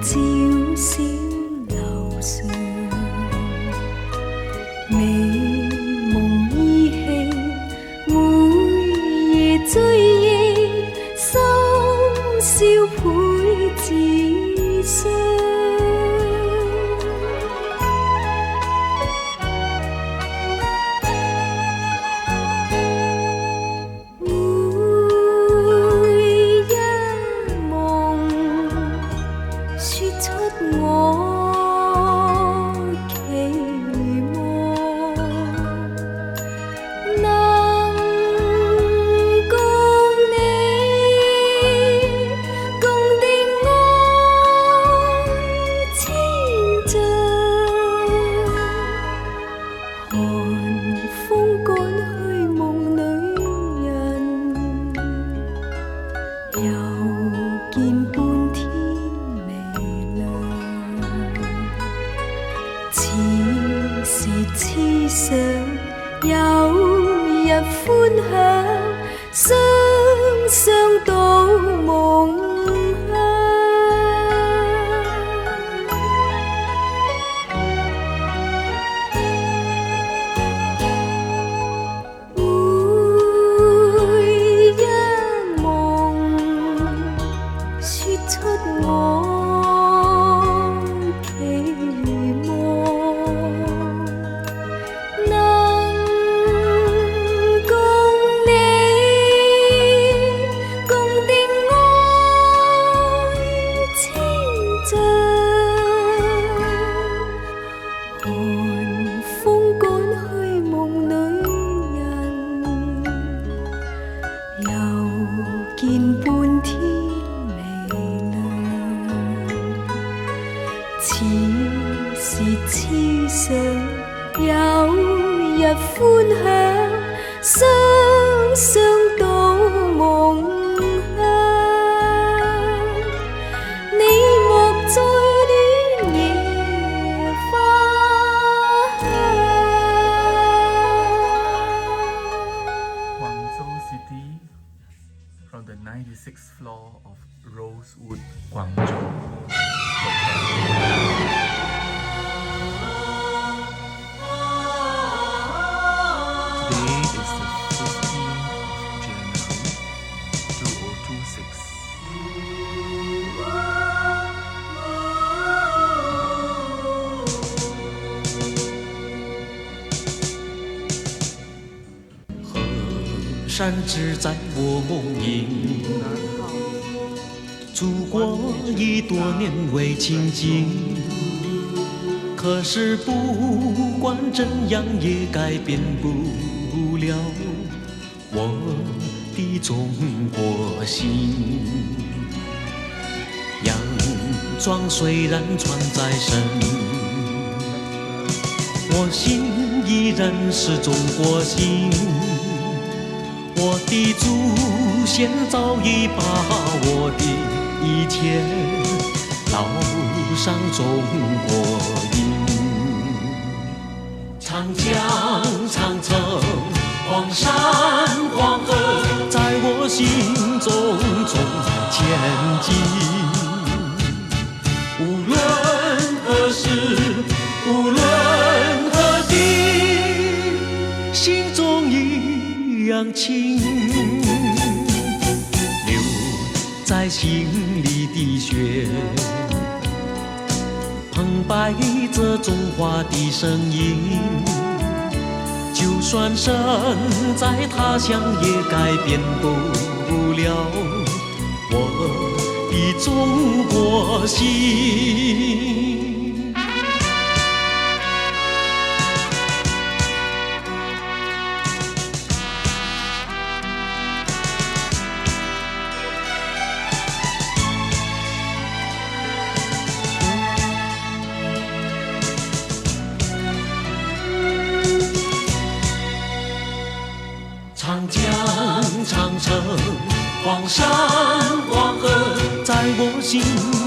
照小樓上，美夢依稀，每夜追憶，深宵倍自傷。思想有日歡享，雙雙到夢鄉。每一夢說出我見半天微亮，此時痴想有日歡享，雙雙到夢鄉。你莫再戀夜花香。From the 96th floor of Rosewood Guangzhou Hotel. Today is the 15th of January 2026.河山只在我梦萦，祖国已多年未亲近，可是不管怎样也改变不了我的中国心。洋装虽然穿在身，我心依然是中国心。我的祖先早已把我的一切烙上中国印。长江、长城、黄山、黄河，在我心中前进。无论何时，无论何地，心中一样情，流在心里的血，澎湃着中华的声音。就算身在他乡，也改变不了我的中国心。长江、长城、黄山、黄河，在我心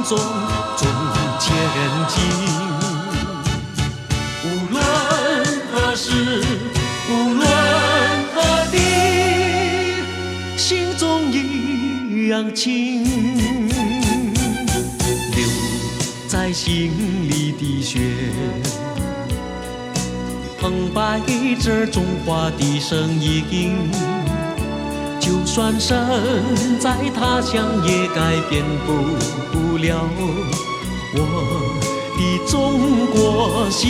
中前进。无论何时，无论何地，心中一样情，流心里的雪，澎湃着中华的声音。就算身在他乡，也改变不了我的中国心。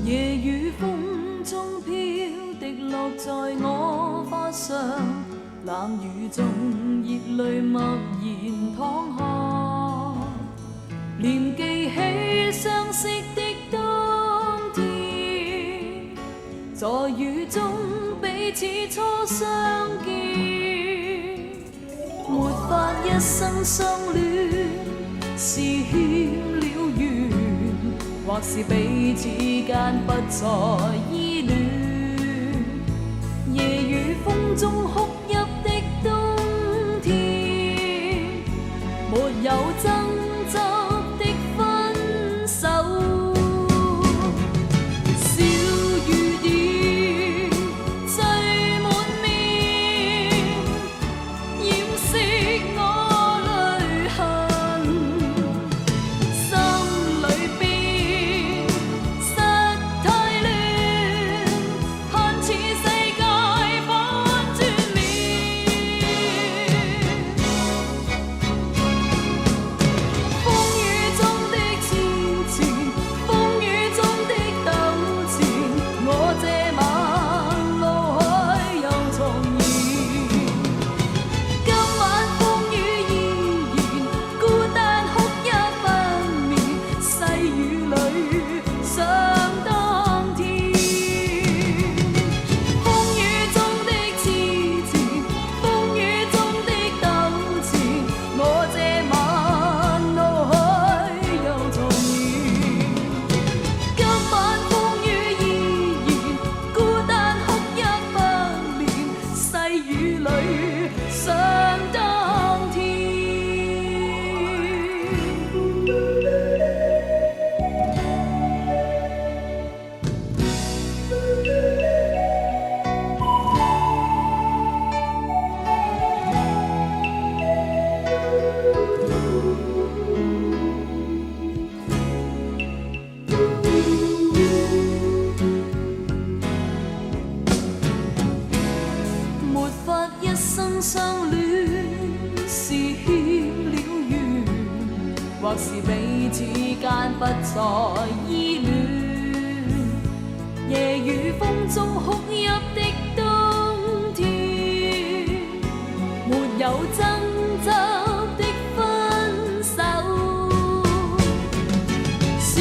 夜雨風中飄，滴落在我髮上，冷雨中熱淚默然淌下，念記起相識的當天，在雨中彼此初相見，沒法一生相戀，是欠了緣，或是彼此間不再依戀，夜雨風中哭泣的冬天，沒有爭執的分手，小雨點綴滿面，掩飾我淚痕，心裏邊實太亂，看似世界反轉面，風雨中的痴纏，風雨中的糾纏，我這晚路海又重現，今晚風雨依然，孤單哭泣不眠，細雨裏想當天，風雨中的痴纏，風雨中的糾纏，我這晚路海又重現，今晚風雨依然，孤單哭泣不眠，細雨裏想當天。沒法一生相戀，是欠了緣，或是彼此間不再依戀，夜雨風中哭泣的冬天，沒有爭執的分手，小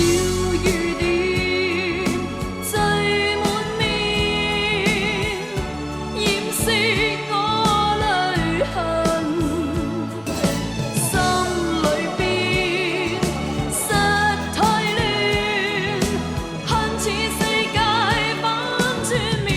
雨點綴滿面，掩飾我淚痕，心裏邊實太亂，看似世界反轉面。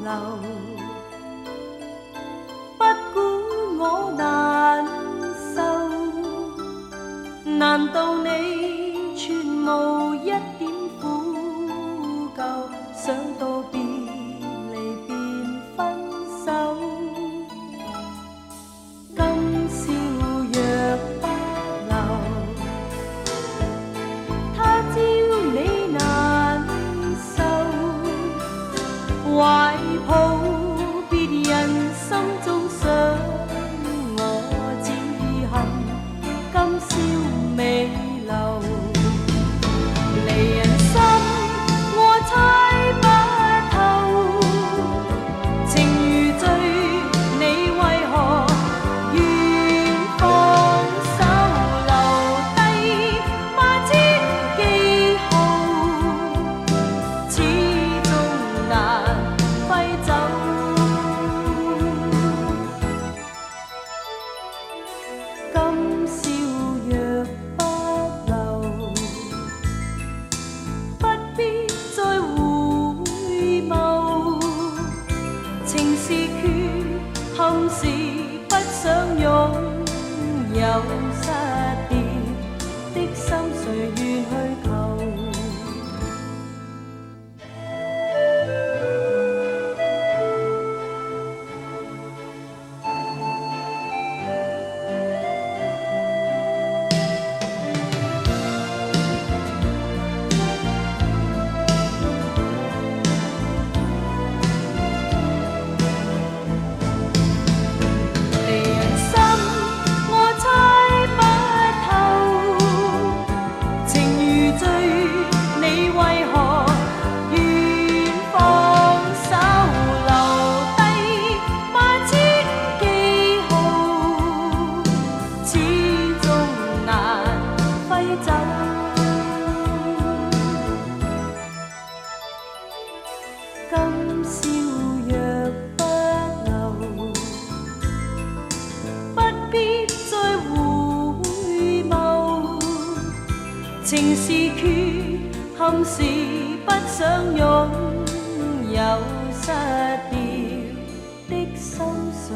留，不管我難受，難道你全無一點苦疚？想到別離便分手，今宵若不留，他朝你難受，懷抱別人心中想我，只恨今宵未留。離人心我猜不透，情如醉，你為何願放手，留低萬千記號，始終難揮走。今宵若不留，不必再回眸，情是缺憾是不想擁有，失掉的心誰願去求？離人心我猜不透，情如醉，你為何願放手，留低萬千記號，始終難揮走。今宵若不留，不必再回眸，情是缺憾是不想擁有，失掉的心碎